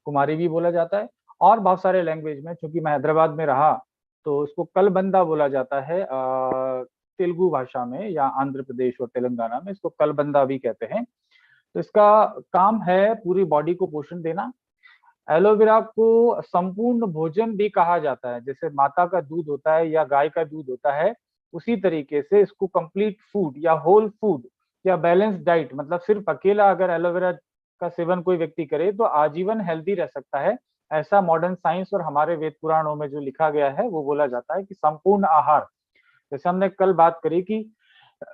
कुमारी भी बोला जाता है, और बहुत सारे लैंग्वेज में, चूंकि मैं हैदराबाद में रहा तो इसको कलबंदा बोला जाता है तेलुगु भाषा में, या आंध्र प्रदेश और तेलंगाना में इसको कलबंदा भी कहते हैं। तो इसका काम है पूरी बॉडी को पोषण देना। एलोवेरा को संपूर्ण भोजन भी कहा जाता है, जैसे माता का दूध होता है या गाय का दूध होता है, उसी तरीके से इसको कंप्लीट फूड या होल फूड या बैलेंस डाइट, मतलब सिर्फ अकेला अगर एलोवेरा का सेवन कोई व्यक्ति करे तो आजीवन हेल्दी रह सकता है, ऐसा मॉडर्न साइंस और हमारे वेद पुराणों में जो लिखा गया है वो बोला जाता है कि संपूर्ण आहार, जैसे हमने कल बात करी कि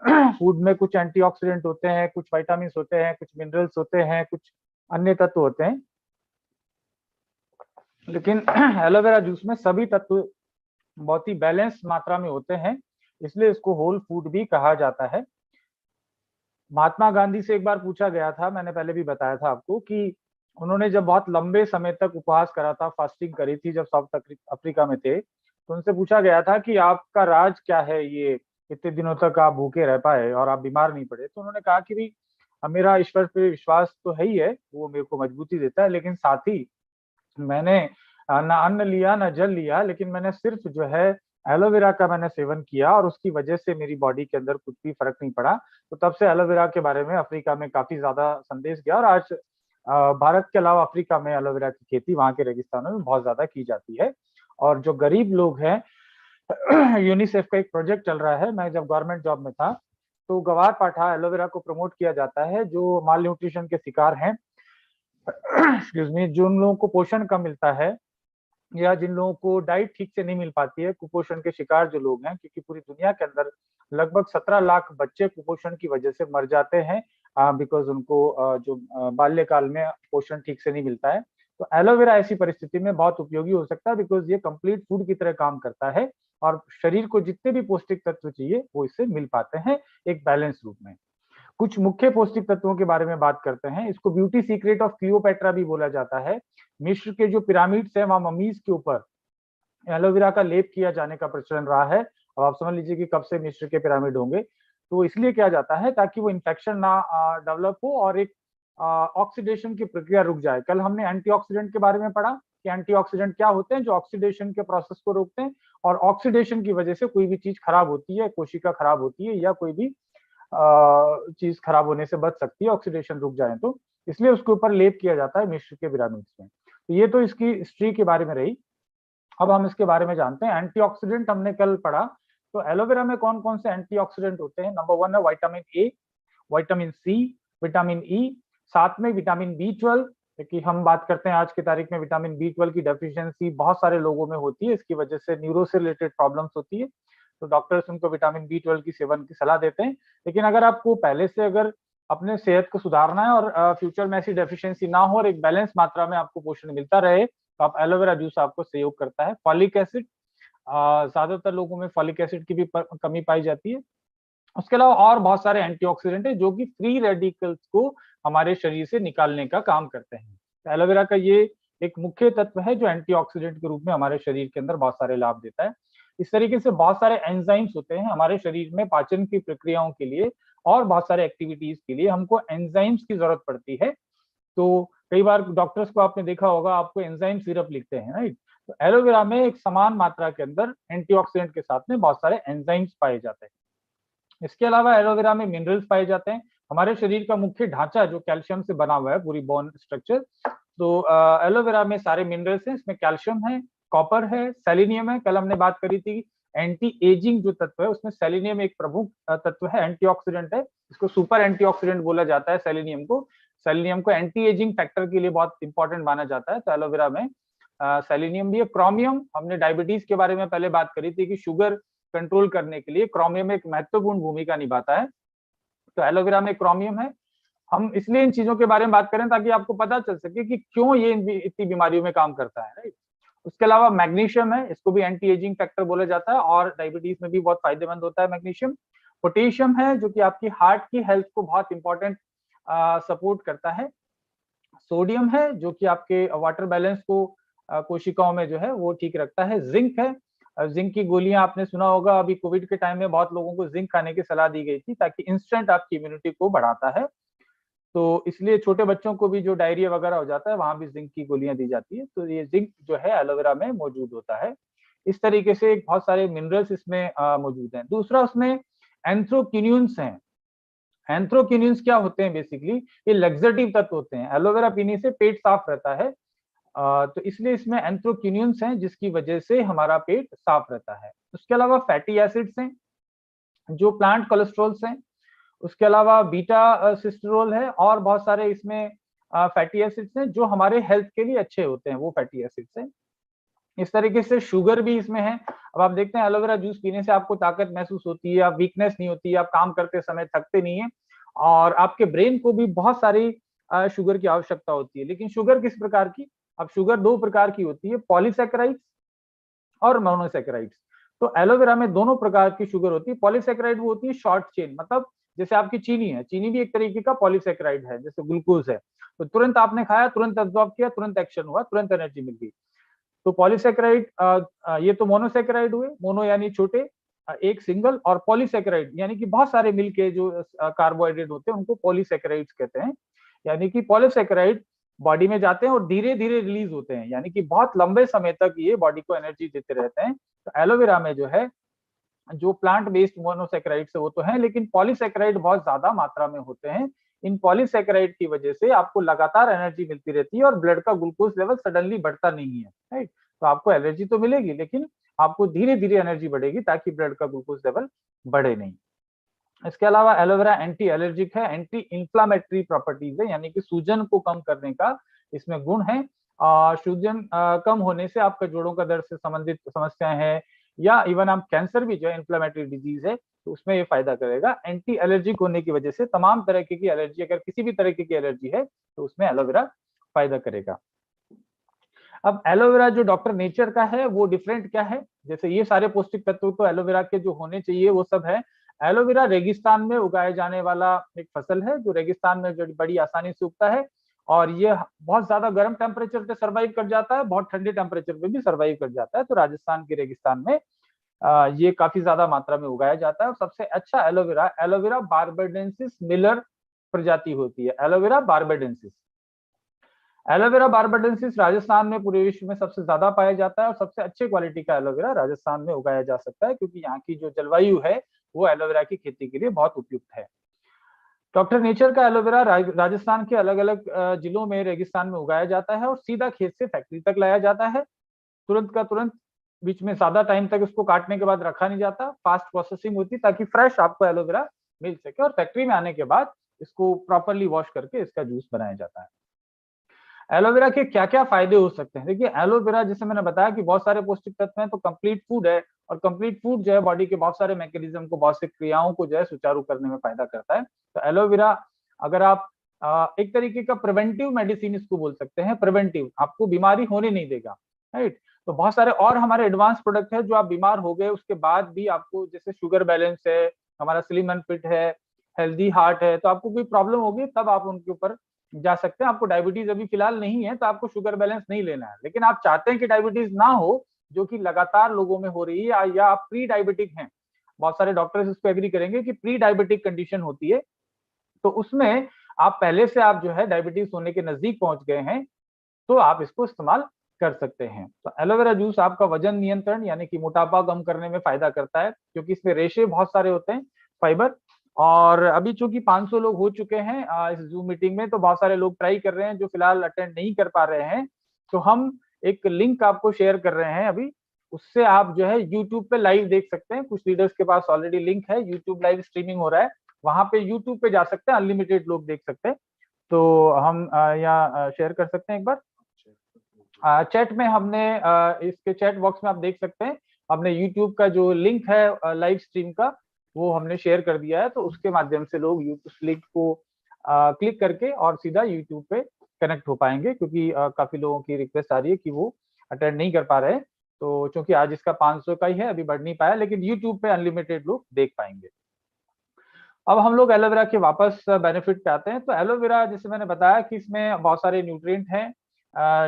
फूड में कुछ एंटीऑक्सीडेंट होते हैं, कुछ विटामिन होते हैं, कुछ मिनरल्स होते हैं, कुछ अन्य तत्व होते हैं, लेकिन एलोवेरा जूस में सभी तत्व बहुत ही बैलेंस मात्रा में होते हैं, इसलिए इसको होल फूड भी कहा जाता है। महात्मा गांधी से एक बार पूछा गया था, मैंने पहले भी बताया था आपको, कि उन्होंने जब बहुत लंबे समय तक उपवास करा था, फास्टिंग करी थी जब साउथ अफ्रीका में थे, तो उनसे पूछा गया था कि आपका राज क्या है, ये इतने दिनों तक आप भूखे रह पाए और आप बीमार नहीं पड़े। तो उन्होंने कहा कि भाई मेरा ईश्वर पे विश्वास तो है ही है, वो मेरे को मजबूती देता है, लेकिन साथ ही मैंने ना अन्न लिया ना जल लिया, लेकिन मैंने सिर्फ जो है एलोवेरा का मैंने सेवन किया और उसकी वजह से मेरी बॉडी के अंदर कुछ भी फर्क नहीं पड़ा। तो तब से एलोवेरा के बारे में अफ्रीका में काफी ज्यादा संदेश गया, और आज भारत के अलावा अफ्रीका में एलोवेरा की खेती वहां के रेगिस्तानों में बहुत ज्यादा की जाती है। और जो गरीब लोग हैं, यूनिसेफ का एक प्रोजेक्ट चल रहा है, मैं जब गवर्नमेंट जॉब में था तो गवार पाठा एलोवेरा को प्रमोट किया जाता है, जो माल न्यूट्रिशन के शिकार हैं, एक्सक्यूज मी, जिन लोगों को पोषण कम मिलता है या जिन लोगों को डाइट ठीक से नहीं मिल पाती है, कुपोषण के शिकार जो लोग हैं, क्योंकि पूरी दुनिया के अंदर लगभग 17 लाख बच्चे कुपोषण की वजह से मर जाते हैं, बिकॉज उनको जो बाल्यकाल में पोषण ठीक से नहीं मिलता है। तो एलोवेरा ऐसी परिस्थिति में बहुत उपयोगी हो सकता है, बिकॉज ये कंप्लीट फूड की तरह काम करता है और शरीर को जितने भी पौष्टिक तत्व चाहिए वो इससे मिल पाते हैं एक बैलेंस रूप में। कुछ मुख्य पौष्टिक तत्वों के बारे में बात करते हैं। इसको ब्यूटी सीक्रेट ऑफ क्लियोपेट्रा भी बोला जाता है। मिस्र के जो पिरामिड्स हैं वहां ममीज के ऊपर एलोवेरा का लेप किया जाने का प्रचलन रहा है। अब आप समझ लीजिए कि कब से मिस्र के पिरामिड होंगे। तो इसलिए किया जाता है ताकि वो इन्फेक्शन ना डेवलप हो और एक ऑक्सीडेशन की प्रक्रिया रुक जाए। कल हमने एंटीऑक्सीडेंट के बारे में पढ़ा कि एंटीऑक्सीडेंट क्या होते हैं, जो ऑक्सीडेशन के प्रोसेस को रोकते हैं, और ऑक्सीडेशन की वजह से कोई भी चीज खराब होती है, कोशिका खराब होती है या कोई भी चीज खराब होने से बच सकती है ऑक्सीडेशन रुक जाए तो, इसलिए उसके ऊपर लेप किया जाता है मिस्र के पिरामिड्स में। तो ये तो इसकी हिस्ट्री के बारे में रही। अब हम इसके बारे में जानते हैं। एंटीऑक्सीडेंट हमने कल पढ़ा, तो एलोवेरा में कौन कौन से एंटीऑक्सीडेंट होते हैं। नंबर 1 है vitamin A, vitamin C, vitamin E, साथ में विटामिन बी 12, क्योंकि हम बात करते हैं आज की तारीख में विटामिन बी 12 की डेफिशिएंसी बहुत सारे लोगों में होती है, इसकी वजह से न्यूरो से रिलेटेड प्रॉब्लम्स होती है, तो डॉक्टर्स उनको विटामिन बी 12 की सेवन की सलाह देते हैं। लेकिन अगर आपको पहले से अगर अपने सेहत को सुधारना है और फ्यूचर में ऐसी डेफिशिएंसी ना हो और एक बैलेंस मात्रा में आपको पोषण मिलता रहे, तो आप एलोवेरा जूस आपको सहयोग करता है। फॉलिक एसिड, ज्यादातर लोगों में फॉलिक एसिड की भी कमी पाई जाती है। उसके अलावा और बहुत सारे एंटीऑक्सीडेंट है जो कि फ्री रेडिकल्स को हमारे शरीर से निकालने का काम करते हैं। तो एलोवेरा का ये एक मुख्य तत्व है जो एंटीऑक्सीडेंट के रूप में हमारे शरीर के अंदर बहुत सारे लाभ देता है। इस तरीके से बहुत सारे एंजाइम्स होते हैं हमारे शरीर में पाचन की प्रक्रियाओं के लिए और बहुत सारे एक्टिविटीज के लिए हमको एंजाइम्स की जरूरत पड़ती है। तो कई बार डॉक्टर्स को आपने देखा होगा, आपको एंजाइम सिरप लिखते हैं, राइट। तो एलोवेरा में एक समान मात्रा के अंदर एंटीऑक्सीडेंट के साथ में बहुत सारे एंजाइम्स पाए जाते हैं। इसके अलावा एलोवेरा में मिनरल्स पाए जाते हैं। हमारे शरीर का मुख्य ढांचा जो कैल्शियम से बना हुआ है, पूरी बोन स्ट्रक्चर, तो एलोवेरा में सारे मिनरल्स हैं। इसमें कैल्शियम है, कॉपर है, सेलेनियम है। कल हमने बात करी थी एंटी एजिंग जो तत्व है उसमें सेलेनियम एक प्रमुख तत्व है, एंटीऑक्सीडेंट है। इसको सुपर एंटीऑक्सीडेंट बोला जाता है सेलेनियम को। सेलेनियम को एंटी एजिंग फैक्टर के लिए बहुत इंपॉर्टेंट माना जाता है, तो एलोवेरा में सेलेनियम भी है। क्रोमियम, हमने डायबिटीज के बारे में पहले बात करी थी कि शुगर कंट्रोल करने के लिए क्रोमियम एक महत्वपूर्ण भूमिका निभाता है, तो एलोवेरा में क्रोमियम है। हम इसलिए इन चीजों के बारे में बात करें ताकि आपको पता चल सके कि क्यों ये इतनी बीमारियों में काम करता है, राइट। उसके अलावा मैग्नीशियम है, इसको भी एंटी एजिंग फैक्टर बोला जाता है और डायबिटीज में भी बहुत फायदेमंद होता है मैग्नीशियम। पोटेशियम है जो कि आपकी हार्ट की हेल्थ को बहुत इंपॉर्टेंट सपोर्ट करता है। सोडियम है जो कि आपके वाटर बैलेंस को कोशिकाओं में जो है वो ठीक रखता है। जिंक है, जिंक की गोलियां आपने सुना होगा, अभी कोविड के टाइम में बहुत लोगों को जिंक खाने की सलाह दी गई थी ताकि इंस्टेंट आपकी इम्यूनिटी को बढ़ाता है। तो इसलिए छोटे बच्चों को भी जो डायरिया वगैरह हो जाता है वहां भी जिंक की गोलियां दी जाती है। तो ये जिंक जो है एलोवेरा में मौजूद होता है। इस तरीके से बहुत सारे मिनरल्स इसमें मौजूद हैं। दूसरा उसमें एंथ्रोक्विनोन्स हैं। एंथ्रोक्विनोन्स क्या होते हैं? बेसिकली ये लग्जेटिव तत्व होते हैं। एलोवेरा पीने से पेट साफ रहता है, तो इसलिए इसमें एंथ्रोक्विनोन्स हैं जिसकी वजह से हमारा पेट साफ रहता है। उसके अलावा फैटी एसिड्स हैं जो प्लांट कोलेस्ट्रॉल्स हैं। उसके अलावा बीटा सिस्टरोल है और बहुत सारे इसमें फैटी एसिड्स हैं जो हमारे हेल्थ के लिए अच्छे होते हैं, वो फैटी एसिड्स हैं। इस तरीके से शुगर भी इसमें है। अब आप देखते हैं एलोवेरा जूस पीने से आपको ताकत महसूस होती है, आप वीकनेस नहीं होती है, आप काम करते समय थकते नहीं है और आपके ब्रेन को भी बहुत सारी शुगर की आवश्यकता होती है। लेकिन शुगर किस प्रकार की? अब शुगर दो प्रकार की होती है, पॉलीसैकेराइड्स और मोनोसैकेराइड्स। तो एलोवेरा में दोनों प्रकार की शुगर होती है। पॉलीसैकेराइड वो होती है शॉर्ट चेन, मतलब जैसे आपकी चीनी है, चीनी भी एक तरीके का पॉलीसैकेराइड है, जैसे ग्लूकोज है। तो तुरंत आपने खाया, तुरंत एब्जॉर्ब किया, तुरंत एक्शन हुआ, तुरंत एनर्जी मिल गई। तो पॉलीसैकेराइड ये तो मोनोसैकेराइड हुए, मोनो यानी छोटे, एक सिंगल, और पॉलीसैकेराइड यानी कि बहुत सारे मिलके जो कार्बोहाइड्रेट होते हैं उनको पॉलीसैकेराइड्स कहते हैं। यानी कि पॉलीसैकेराइड बॉडी में जाते हैं और धीरे धीरे रिलीज होते हैं, यानी कि बहुत लंबे समय तक ये बॉडी को एनर्जी देते रहते हैं। तो एलोवेरा में जो है, जो प्लांट बेस्ड मोनोसैकेराइड्स है वो तो है, लेकिन पॉलीसैकेराइड बहुत ज्यादा मात्रा में होते हैं। इन पॉलीसैकेराइड की वजह से आपको लगातार एनर्जी मिलती रहती है और ब्लड का ग्लूकोज लेवल सडनली बढ़ता नहीं है, राइट। तो आपको एनर्जी तो मिलेगी लेकिन आपको धीरे धीरे एनर्जी बढ़ेगी ताकि ब्लड का ग्लूकोज लेवल बढ़े नहीं। इसके अलावा एलोवेरा एंटी एलर्जिक है, एंटी इंफ्लामेटरी प्रॉपर्टीज है, यानी कि सूजन को कम करने का इसमें गुण है। सूजन कम होने से आपका जोड़ों का दर्द से संबंधित समस्याएं हैं या इवन आप कैंसर भी जो है इंफ्लामेटरी डिजीज है तो उसमें ये फायदा करेगा। एंटी एलर्जिक होने की वजह से तमाम तरह की एलर्जी, अगर किसी भी तरह की एलर्जी है तो उसमें एलोवेरा फायदा करेगा। अब एलोवेरा जो डॉक्टर नेचर का है वो डिफरेंट क्या है? जैसे ये सारे पौष्टिक तत्व तो एलोवेरा के जो होने चाहिए वो सब है। एलोवेरा रेगिस्तान में उगाए जाने वाला एक फसल है जो रेगिस्तान में जो बड़ी आसानी से उगता है और ये बहुत ज्यादा गर्म टेम्परेचर पे सर्वाइव कर जाता है, बहुत ठंडे टेम्परेचर पे भी सर्वाइव कर जाता है। तो राजस्थान के रेगिस्तान में ये काफी ज्यादा मात्रा में उगाया जाता है। और सबसे अच्छा एलोवेरा एलोवेरा बार्बाडेंसिस मिलर प्रजाति होती है। Aloe vera barbadensis, aloe vera barbadensis Rajasthan में पूरे विश्व में सबसे ज्यादा पाया जाता है और सबसे अच्छे क्वालिटी का एलोवेरा राजस्थान में उगाया जा सकता है क्योंकि यहाँ की जो जलवायु है वो एलोवेरा की खेती के लिए बहुत उपयुक्त है। डॉक्टर नेचर का एलोवेरा राजस्थान के अलग अलग जिलों में रेगिस्तान में उगाया जाता है और सीधा खेत से फैक्ट्री तक लाया जाता है। तुरंत का तुरंत, बीच में ज्यादा टाइम तक इसको काटने के बाद रखा नहीं जाता, फास्ट प्रोसेसिंग होती ताकि फ्रेश आपको एलोवेरा मिल सके और फैक्ट्री में आने के बाद इसको प्रॉपरली वॉश करके इसका जूस बनाया जाता है। एलोवेरा के क्या क्या फायदे हो सकते हैं? देखिए एलोवेरा जैसे मैंने बताया कि बहुत सारे पौष्टिक तत्व हैं, तो कंप्लीट फूड है और कंप्लीट फूड जो है बॉडी के बहुत सारे मैकेनिज्म को, बहुत सी क्रियाओं को जो है सुचारू करने में फायदा करता है। तो एलोवेरा अगर आप एक तरीके का प्रिवेंटिव मेडिसिन इसको बोल सकते हैं, प्रिवेंटिव, आपको बीमारी होने नहीं देगा, राइट। तो बहुत सारे और हमारे एडवांस प्रोडक्ट है जो आप बीमार हो गए उसके बाद भी आपको, जैसे शुगर बैलेंस है, हमारा स्लिम एंड फिट है, हेल्दी हार्ट है, तो आपको कोई प्रॉब्लम होगी तब आप उनके ऊपर जा सकते हैं। आपको डायबिटीज अभी फिलहाल नहीं है तो आपको शुगर बैलेंस नहीं लेना है, लेकिन आप चाहते हैं कि डायबिटीज ना हो, जो कि लगातार लोगों में हो रही है, या आप प्री डायबिटिक हैं, बहुत सारे डॉक्टर्स इसको एग्री करेंगे कि प्री डायबिटिक कंडीशन होती है, तो उसमें आप पहले से आप जो है डायबिटीज होने के नजदीक पहुंच गए हैं तो आप इसको इस्तेमाल कर सकते हैं। तो एलोवेरा जूस आपका वजन नियंत्रण यानी कि मोटापा कम करने में फायदा करता है क्योंकि इसमें रेशे बहुत सारे होते हैं, फाइबर। और अभी चूंकि 500 लोग हो चुके हैं इस जूम मीटिंग में, तो बहुत सारे लोग ट्राई कर रहे हैं जो फिलहाल अटेंड नहीं कर पा रहे हैं, तो हम एक लिंक आपको शेयर कर रहे हैं अभी, उससे आप जो है यूट्यूब पे लाइव देख सकते हैं। कुछ लीडर्स के पास ऑलरेडी लिंक है, यूट्यूब लाइव स्ट्रीमिंग हो रहा है, वहां पे यूट्यूब पे जा सकते हैं, अनलिमिटेड लोग देख सकते हैं। तो हम यहाँ शेयर कर सकते हैं एक बार चैट में, हमने इसके चैट बॉक्स में आप देख सकते हैं, हमने यूट्यूब का जो लिंक है लाइव स्ट्रीम का वो हमने शेयर कर दिया है, तो उसके माध्यम से लोग उस लिंक को क्लिक करके और सीधा यूट्यूब पे कनेक्ट हो पाएंगे क्योंकि काफी लोगों की रिक्वेस्ट आ रही है कि वो अटेंड नहीं कर पा रहे हैं। तो क्योंकि आज इसका 500 का ही है, अभी बढ़ नहीं पाया, लेकिन यूट्यूब पे अनलिमिटेड लोग देख पाएंगे। अब हम लोग एलोवेरा के वापस बेनिफिट पे आते हैं। तो एलोवेरा जैसे मैंने बताया कि इसमें बहुत सारे न्यूट्रिएंट हैं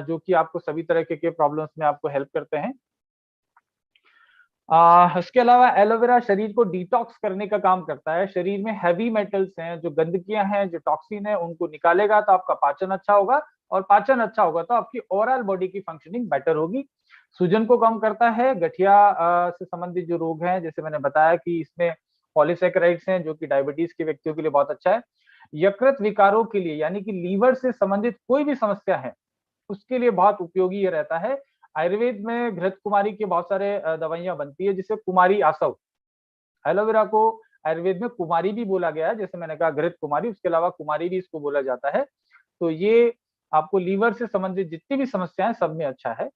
जो कि आपको सभी तरह के प्रॉब्लम्स में आपको हेल्प करते हैं। इसके अलावा एलोवेरा शरीर को डिटॉक्स करने का काम करता है। शरीर में हैवी मेटल्स हैं, जो गंदगियां हैं, जो टॉक्सिन है, उनको निकालेगा तो आपका पाचन अच्छा होगा, और पाचन अच्छा होगा तो आपकी ओवरऑल बॉडी की फंक्शनिंग बेटर होगी। सूजन को कम करता है। गठिया से संबंधित जो रोग हैं, जैसे मैंने बताया कि इसमें पॉलीसैकेराइड्स हैं, जो कि डायबिटीज के व्यक्तियों के लिए बहुत अच्छा है। यकृत विकारों के लिए, यानी कि लीवर से संबंधित कोई भी समस्या है, उसके लिए बहुत उपयोगी ये रहता है। आयुर्वेद में घृत कुमारी के बहुत सारे दवाइयां बनती है, जिसे कुमारी आसव। एलोवेरा को आयुर्वेद में कुमारी भी बोला गया है, जैसे मैंने कहा घृत कुमारी, उसके अलावा कुमारी भी इसको बोला जाता है। तो ये आपको लीवर से संबंधित जितनी भी समस्याएं, सब में अच्छा है।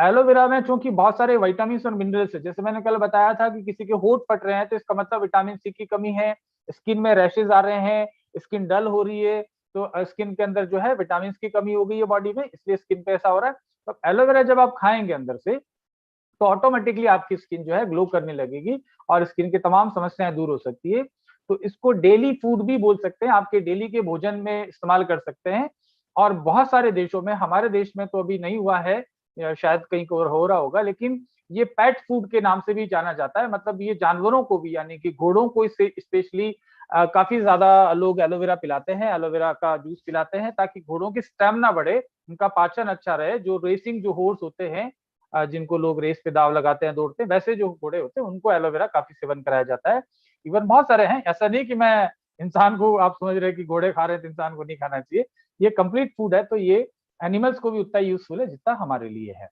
एलोवेरा में चूंकि बहुत सारे विटामिन और मिनरल्स है, जैसे मैंने कल बताया था कि किसी के होंठ फट रहे हैं तो इसका मतलब विटामिन सी की कमी है। स्किन में रैशेज आ रहे हैं, स्किन डल हो रही है, तो स्किन के अंदर जो है विटामिन की कमी हो गई है बॉडी में, इसलिए स्किन पे ऐसा हो रहा है। तो एलोवेरा जब आप खाएंगे अंदर से, तो ऑटोमेटिकली आपकी स्किन जो है ग्लो करने लगेगी, और स्किन की तमाम समस्याएं दूर हो सकती है। तो इसको डेली फूड भी बोल सकते हैं, आपके डेली के भोजन में इस्तेमाल कर सकते हैं। और बहुत सारे देशों में, हमारे देश में तो अभी नहीं हुआ है, या शायद कहीं और हो रहा होगा, लेकिन ये पेट फूड के नाम से भी जाना जाता है। मतलब ये जानवरों को भी, यानी कि घोड़ों को इससे स्पेशली काफी ज्यादा लोग एलोवेरा पिलाते हैं, एलोवेरा का जूस पिलाते हैं, ताकि घोड़ों की स्टेमिना बढ़े, उनका पाचन अच्छा रहे। जो रेसिंग जो हॉर्स होते हैं, जिनको लोग रेस पे दाव लगाते हैं, दौड़ते हैं, वैसे जो घोड़े होते हैं उनको एलोवेरा काफी सेवन कराया जाता है। इवन बहुत सारे हैं, ऐसा नहीं कि मैं इंसान को, आप समझ रहे हैं कि घोड़े खा रहे हैं तो इंसान को नहीं खाना चाहिए। ये कंप्लीट फूड है, तो ये एनिमल्स को भी उतना यूजफुल है जितना हमारे लिए है।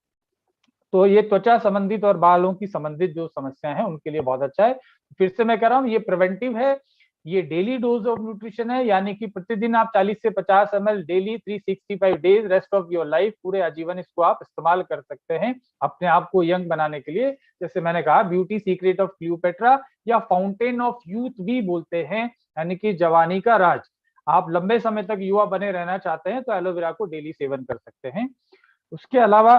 तो ये त्वचा संबंधित और बालों की संबंधित जो समस्याएं हैं उनके लिए बहुत अच्छा है। फिर से मैं कह रहा हूँ, ये प्रिवेंटिव है, ये डेली डोज ऑफ न्यूट्रिशन है, यानी कि प्रतिदिन आप 40 से 50 ml daily 365 days rest of your life, पूरे आजीवन इसको आप इस्तेमाल कर सकते हैं अपने आप को यंग बनाने के लिए। जैसे मैंने कहा, ब्यूटी सीक्रेट ऑफ क्लियोपेट्रा, या फाउंटेन ऑफ यूथ भी बोलते हैं, यानी कि जवानी का राज। आप लंबे समय तक युवा बने रहना चाहते हैं तो एलोवेरा को डेली सेवन कर सकते हैं। उसके अलावा